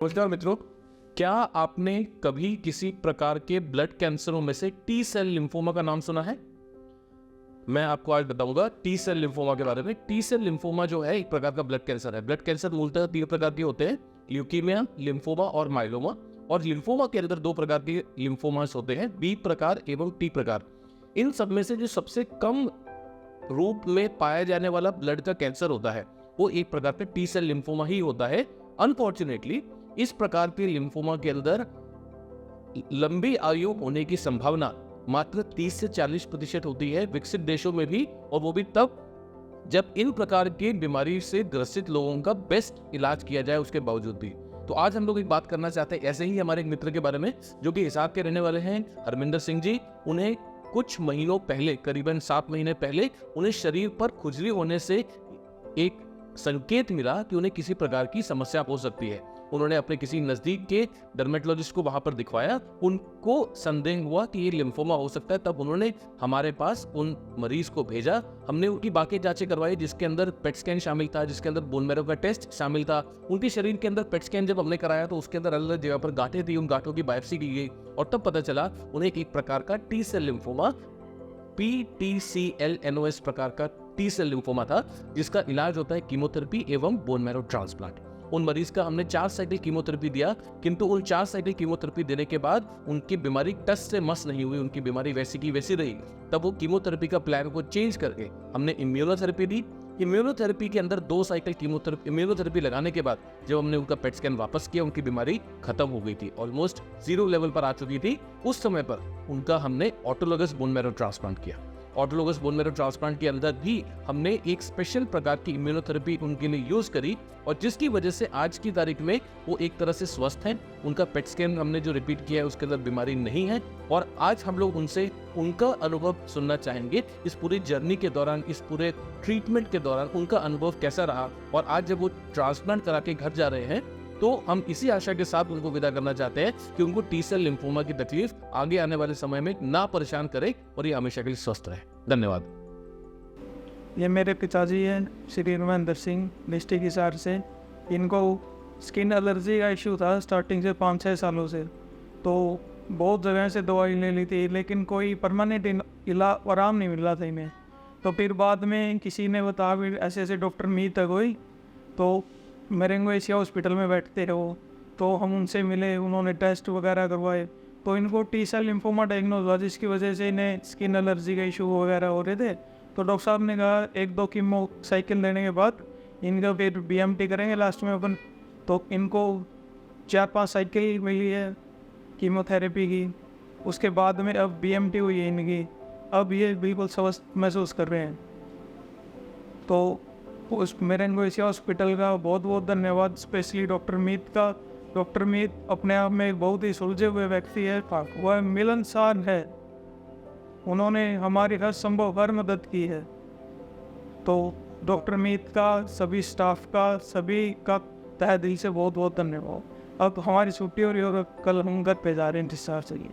नमस्कार मित्रों, क्या आपने कभी किसी प्रकार के ब्लड कैंसरों में से टी सेल लिम्फोमा का नाम सुना है? मैं आपको आज बताऊंगा टी सेल लिम्फोमा के बारे में। टी सेल लिम्फोमा जो है एक प्रकार का ब्लड कैंसर है। ब्लड कैंसर मूलतः 3 प्रकार के होते हैं, ल्यूकीमिया, लिम्फोमा और माइलोमा। और लिम्फोमा के अंदर 2 प्रकार के लिम्फोमास होते हैं, बी प्रकार एवं टी प्रकार। इन सब में से जो सबसे कम रूप में पाया जाने वाला ब्लड का कैंसर होता है वो एक प्रकार का टी सेल लिम्फोमा ही होता है। अनफॉर्चुनेटली इस प्रकार के लिम्फोमा के अंदर लंबी आयु होने की संभावना मात्र 30 से 40% होती है विकसित देशों में भी, और वो भी तब जब इन प्रकार की बीमारी से ग्रसित लोगों का बेस्ट इलाज किया जाए उसके बावजूद भी। तो आज हम लोग एक बात करना चाहते हैं ऐसे ही हमारे एक मित्र के बारे में जो कि हिसार के रहने वाले हैं, हरमिंदर सिंह जी। उन्हें कुछ महीनों पहले, करीबन 7 महीने पहले, उन्हें शरीर पर खुजली होने से एक संकेत मिला कि उन्हें किसी प्रकार की समस्या हो सकती है। उन्होंने अपने किसी नजदीक के डर्मेटोलॉजिस्ट को वहां पर दिखवाया। उनको संदेह हुआ कि ये लिम्फोमा हो सकता है। तब उन्होंने हमारे पास उन मरीज को भेजा। हमने उनकी बाकी जांचें करवाई जिसके अंदर पेट स्कैन शामिल था, जिसके अंदर बोन मैरो का टेस्ट शामिल था। उनके शरीर के अंदर पेट स्कैन जब हमने कराया तो उसके अंदर अलग अलग जगह पर गांठें थी, उन गांठों की बायोप्सी की गई और तब पता चला उन्हें एक प्रकार का टी सेल लिम्फोमा, PTCL-NOS प्रकार का टी सेल लिम्फोमा था, जिसका इलाज होता है कीमोथेरेपी एवं बोन मैरो ट्रांसप्लांट। उन मरीज का हमने 4 साइकिल कीमोथेरेपी दिया, किंतु उन 4 साइकिल कीमोथेरेपी देने के बाद उनकी बीमारी टस से मस नहीं हुई, उनकी बीमारी वैसी की वैसी रही। तब वो कीमोथेरेपी का प्लान को चेंज करके हमने इम्यूनोथेरेपी दी। इम्यूनोथेरेपी के अंदर 2 साइकिल इम्यूनोथेरेपी लगाने के बाद जब हमने उनका पेट स्कैन वापस किया, उनकी बीमारी खत्म हो गई थी, ऑलमोस्ट 0 लेवल पर आ चुकी थी। उस समय पर उनका हमने ऑटोलोगस बोन मैरो ट्रांसप्लांट किया। ऑटोलोगस बोन मैरो ट्रांसप्लांट के अंदर भी हमने एक स्पेशल प्रकार की इम्यूनोथेरेपी उनके लिए यूज करी और जिसकी वजह से आज की तारीख में वो एक तरह से स्वस्थ हैं। उनका पेट स्कैन हमने जो रिपीट किया है उसके अंदर बीमारी नहीं है। और आज हम लोग उनसे उनका अनुभव सुनना चाहेंगे, इस पूरी जर्नी के दौरान, इस पूरे ट्रीटमेंट के दौरान उनका अनुभव कैसा रहा। और आज जब वो ट्रांसप्लांट करा के घर जा रहे हैं तो हम इसी आशा के साथ उनको विदा करना चाहते हैं कि उनको टी सेल लिम्फोमा की तकलीफ आगे आने वाले समय में ना परेशान करे और ये हमेशा के लिए स्वस्थ रहे। धन्यवाद। ये मेरे पिताजी हैं, श्री रविंदर सिंह, डिस्ट्रिक्ट हिसार से। इनको स्किन एलर्जी का इशू था स्टार्टिंग से 5-6 सालों से। तो बहुत जगह से दवाई ले ली थी लेकिन कोई परमानेंट आराम नहीं मिल रहा था इन्हें। तो फिर बाद में किसी ने बताया भी ऐसे ऐसे डॉक्टर मीत है कोई, तो मेरेंगो एशिया हॉस्पिटल में बैठते हैं वो, तो हम उनसे मिले, उन्होंने टेस्ट वगैरह करवाए तो इनको टी सेल लिम्फोमा डायग्नोज हुआ, जिसकी वजह से इन्हें स्किन एलर्जी का इशू वगैरह हो रहे थे। तो डॉक्टर साहब ने कहा 1-2 कीमो साइकिल लेने के बाद इनका फिर BMT करेंगे लास्ट में अपन। तो इनको 4-5 साइकिल मिली है कीमोथेरेपी की। उसके बाद में अब BMT हुई है इनकी। अब ये बिल्कुल स्वस्थ महसूस कर रहे हैं। तो उस मेरेंगो एशिया हॉस्पिटल का बहुत बहुत धन्यवाद, स्पेशली डॉक्टर मीत का। डॉक्टर मीत अपने आप में एक बहुत ही सुलझे हुए व्यक्ति है, वह मिलनसार है। उन्होंने हमारी हर संभव हर मदद की है। तो डॉक्टर मीत का, सभी स्टाफ का, सभी का तहे दिल से बहुत बहुत धन्यवाद। अब हमारी छुट्टी हो रही है और कल हम घर पे जा रहे हैं डिस्चार्ज चाहिए।